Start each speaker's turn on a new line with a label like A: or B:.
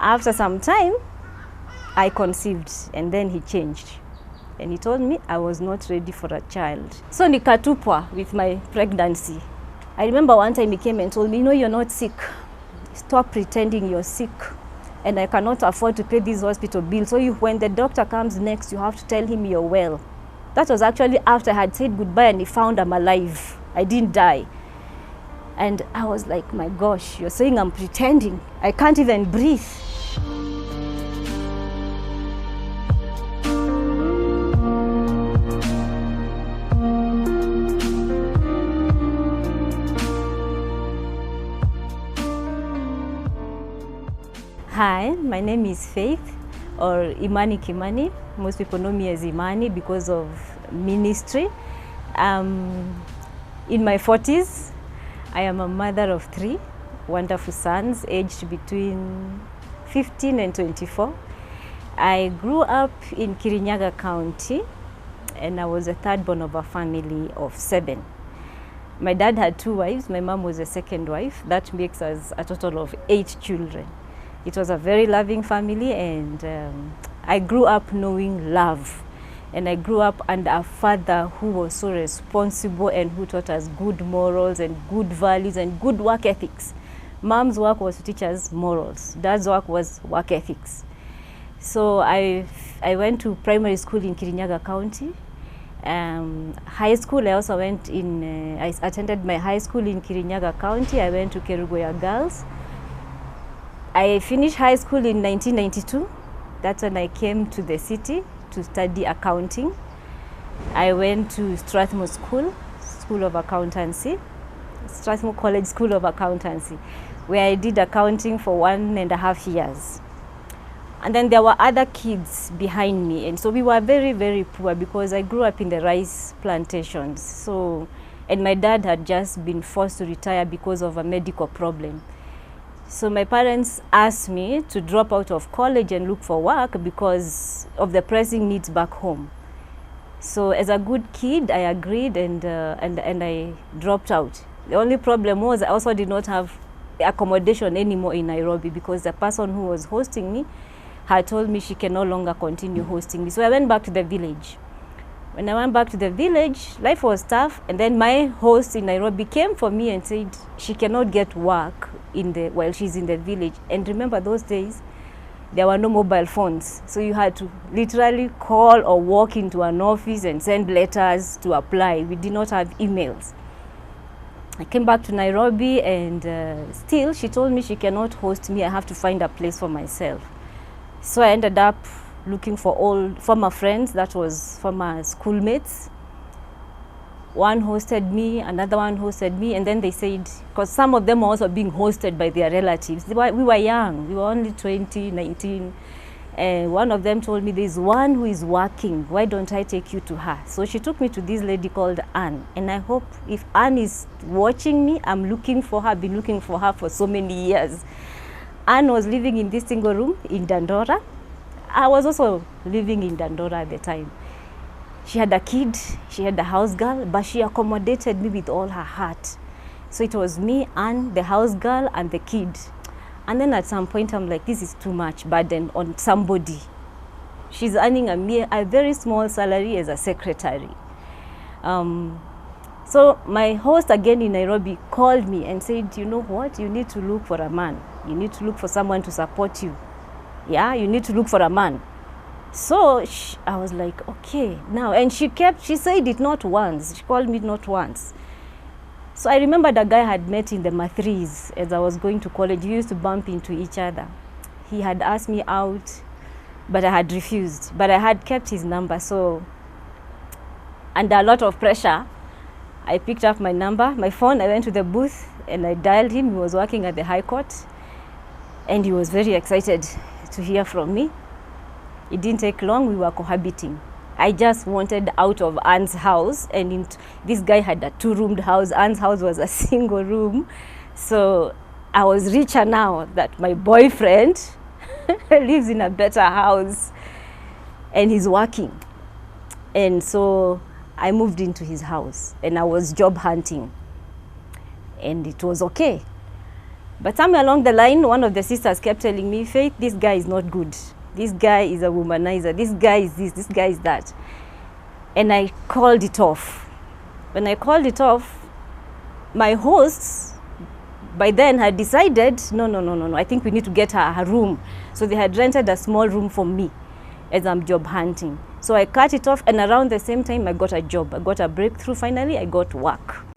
A: After some time, I conceived, and then he changed. And he told me I was not ready for a child. So nikatupwa with my pregnancy. I remember one time he came and told me, you're not sick. Stop pretending you're sick. And I cannot afford to pay these hospital bills. So when the doctor comes next, you have to tell him you're well. That was actually after I had said goodbye and he found I'm alive. I didn't die. And I was like, my gosh, you're saying I'm pretending. I can't even breathe. Hi, my name is Faith, or Imani Kimani. Most people know me as Imani because of ministry. In my 40s, I am a mother of 3 wonderful sons, aged between 15 and 24. I grew up in Kirinyaga County, and I was the third born of a family of 7. My dad had 2 wives, my mom was the second wife. That makes us a total of 8 children. It was a very loving family, and I grew up knowing love. And I grew up under a father who was so responsible and who taught us good morals and good values and good work ethics. Mom's work was to teach us morals. Dad's work was work ethics. So I went to primary school in Kirinyaga County. High school, I also went in, I attended my high school in Kirinyaga County. I went to Kerugoya Girls. I finished high school in 1992. That's when I came to the city to study accounting. I went to Strathmore School of Accountancy, Strathmore College School of Accountancy, where I did accounting for 1.5 years. And then there were other kids behind me, and so we were very, very poor because I grew up in the rice plantations. So, and my dad had just been forced to retire because of a medical problem. So my parents asked me to drop out of college and look for work because of the pressing needs back home. So as a good kid, I agreed, and I dropped out. The only problem was I also did not have accommodation anymore in Nairobi because the person who was hosting me had told me she can no longer continue hosting me. So I went back to the village. When I went back to the village, life was tough, and then my host in Nairobi came for me and said she cannot get work while she's in the village. And remember, those days, there were no mobile phones, so you had to literally call or walk into an office and send letters to apply. We did not have emails. I came back to Nairobi, and still she told me she cannot host me. I have to find a place for myself. So I ended up looking for old former friends, that was former schoolmates. One hosted me, another one hosted me, and then they said, because some of them were also being hosted by their relatives. We were young, we were only 20, 19. And one of them told me, there's one who is working, why don't I take you to her? So she took me to this lady called Anne. And I hope if Anne is watching me, I'm looking for her, I've been looking for her for so many years. Anne was living in this single room in Dandora. I was also living in Dandora at the time. She had a kid, she had a house girl, but she accommodated me with all her heart. So it was me, Anne, the house girl, and the kid. And then at some point, I'm like, this is too much burden on somebody. She's earning a very small salary as a secretary. So my host again in Nairobi called me and said, you know what, you need to look for a man. You need to look for someone to support you. Yeah, you need to look for a man. So I was like, okay, now. And she said it not once. She called me not once. So I remember the guy I had met in the Mathries as I was going to college. We used to bump into each other. He had asked me out, but I had refused. But I had kept his number. So under a lot of pressure, I picked up my phone, I went to the booth, and I dialed him. He was working at the High Court, and he was very excited to hear from me. It didn't take long, we were cohabiting. I just wanted out of Anne's house, and this guy had a 2-roomed house. Anne's house was a single room. So I was richer now that my boyfriend lives in a better house and he's working. And so I moved into his house and I was job hunting, and it was okay. But somewhere along the line, one of the sisters kept telling me, Faith, this guy is not good. This guy is a womanizer. This guy is this guy is that. And I called it off. When I called it off, my hosts by then had decided, no, I think we need to get her a room. So they had rented a small room for me as I'm job hunting. So I cut it off, and around the same time I got a job. I got a breakthrough finally, I got work.